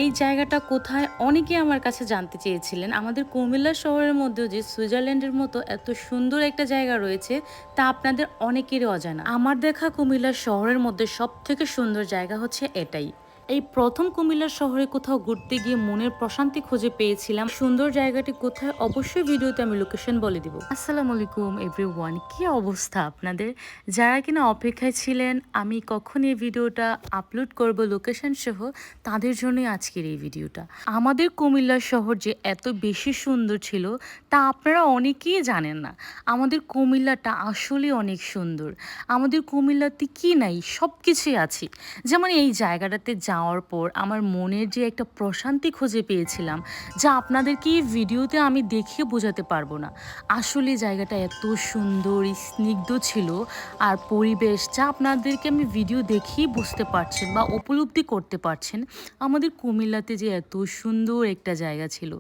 এই জায়গাটা কোথায় অনেকেই আমার কাছে জানতে চেয়েছিলেন। আমাদের কুমিল্লা শহরের মধ্যেও যে সুইজারল্যান্ডের মতো এত সুন্দর একটা জায়গা রয়েছে তা আপনাদের অনেকেরই অজানা। আমার দেখা কুমিল্লা শহরের মধ্যে সবথেকে সুন্দর জায়গা হচ্ছে এটাই। এই প্রথম কুমিল্লা শহরে কোথাও ঘুরতে গিয়ে মনের প্রশান্তি খুঁজে পেয়েছিলাম। সুন্দর জায়গাটি কোথায় অবশ্যই ভিডিওতে আমি লোকেশন বলে দিব। আসসালামু আলাইকুম এভরিওয়ান, কি অবস্থা আপনাদের? যারা কিনা অপেক্ষায় ছিলেন আমি কখন এই ভিডিওটা আপলোড করব লোকেশন সহ, তাদের জন্যই আজকের এই ভিডিওটা। আমাদের কুমিল্লা শহর যে এত বেশি সুন্দর ছিল তা আপনারা অনেকেই জানেন না। আমাদের কুমিল্লাটা আসলে অনেক সুন্দর। আমাদের কুমিল্লাতে কি নাই, সব কিছুই আছে। যেমন এই জায়গাটাতে যাওয়ার পর আমার মনের যে একটা প্রশান্তি খুঁজে পেয়েছিলাম, যা আপনাদেরকে এই ভিডিওতে আমি দেখিয়ে বোঝাতে পারবো না। আসলে জায়গাটা এত সুন্দর, স্নিগ্ধ ছিল, আর পরিবেশ যা আপনাদেরকে আমি ভিডিও দেখেই বুঝতে পারছেন বা উপলব্ধি করতে পারছেন আমাদের কুমিল্লাতে যে এত সুন্দর একটা জায়গা ছিল।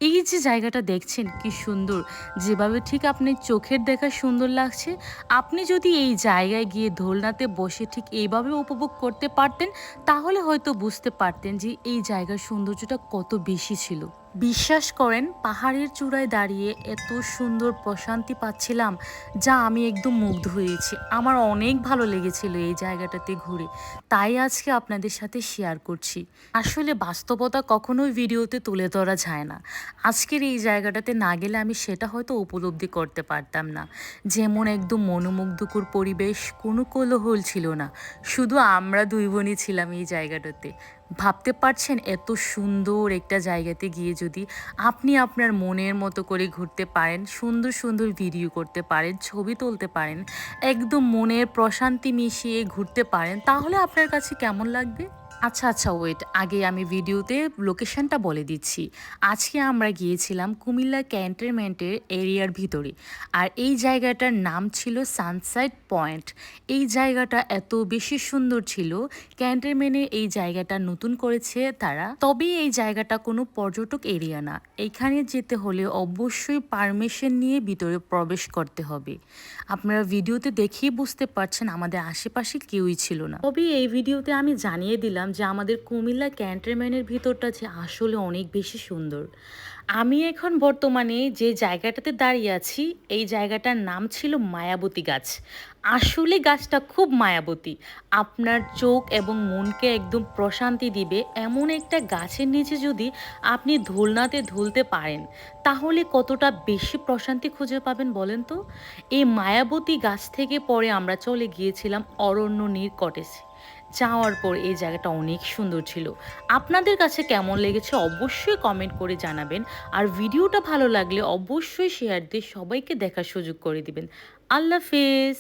এই যে জায়গাটা দেখছেন কি সুন্দর, যেভাবে ঠিক আপনি চোখের দেখা সুন্দর লাগছে, আপনি যদি এই জায়গায় গিয়ে দোলনাতে বসে ঠিক এইভাবে উপভোগ করতে পারতেন তাহলে হয়তো বুঝতে পারতেন যে এই জায়গার সৌন্দর্যটা কত বেশি ছিল। বিশ্বাস করেন, পাহাড়ের চূড়ায় দাঁড়িয়ে এত সুন্দর প্রশান্তি পাচ্ছিলাম যা আমি একদম মুগ্ধ হয়েছি। আমার অনেক ভালো লেগেছিল এই জায়গাটাতে ঘুরে, তাই আজকে আপনাদের সাথে শেয়ার করছি। আসলে বাস্তবতা কখনোই ভিডিওতে তুলে ধরা যায় না। আজকের এই জায়গাটাতে না গেলে আমি সেটা হয়তো উপলব্ধি করতে পারতাম না। যেমন একদম মনোমুগ্ধকর পরিবেশ, কোনো কোলাহল ছিল না, শুধু আমরা দুই বোনই ছিলাম এই জায়গাটাতে। ভাবতে পারছেন এত সুন্দর একটা জায়গাতে গিয়ে যদি আপনি আপনার মনের মতো করে ঘুরতে পারেন, সুন্দর সুন্দর ভিডিও করতে পারেন, ছবি তুলতে পারেন, একদম মনের প্রশান্তি মিশিয়ে ঘুরতে পারেন, তাহলে আপনার কাছে কেমন লাগবে? আচ্ছা আচ্ছা, ওয়েট, আগে আমি ভিডিওতে লোকেশনটা বলে দিচ্ছি। আজকে আমরা গিয়েছিলাম কুমিল্লা ক্যান্টনমেন্টের এরিয়ার ভিতরে, আর এই জায়গাটার নাম ছিল সানসাইড পয়েন্ট। এই জায়গাটা এত বেশি সুন্দর ছিল। ক্যান্টনমেন্টে এই জায়গাটা নতুন করেছে তারা, তবে এই জায়গাটা কোনো পর্যটক এরিয়া না। এখানে যেতে হলে অবশ্যই পারমিশন নিয়ে ভিতরে প্রবেশ করতে হবে। আপনারা ভিডিওতে দেখেই বুঝতে পারছেন আমাদের আশেপাশে কেউই ছিল না। তবে এই ভিডিওতে আমি জানিয়ে দিলাম যে আমাদের কুমিল্লা ক্যান্টনমেন্টের ভিতরটা যে আসলে অনেক বেশি সুন্দর। আমি এখন বর্তমানে যে জায়গাটাতে দাঁড়িয়ে আছি, এই জায়গাটার নাম ছিল মায়াবতী গাছ। আসলে গাছটা খুব মায়াবতী, আপনার চোখ এবং মনকে একদম প্রশান্তি দিবে এমন একটা গাছের নিচে যদি আপনি দোলনাতে দুলতে পারেন তাহলে কতটা বেশি প্রশান্তি খুঁজে পাবেন বলেন তো। এই মায়াবতী গাছ থেকে পরে আমরা চলে গিয়েছিলাম অরণ্য নীর কটেজে। যাওয়ার পর এই জায়গাটা অনেক সুন্দর ছিল। আপনাদের কাছে কেমন লেগেছে অবশ্যই কমেন্ট করে জানাবেন, আর ভিডিওটা ভালো লাগলে অবশ্যই শেয়ার দিয়ে সবাইকে দেখার সুযোগ করে দিবেন। আল্লাহ হাফেজ।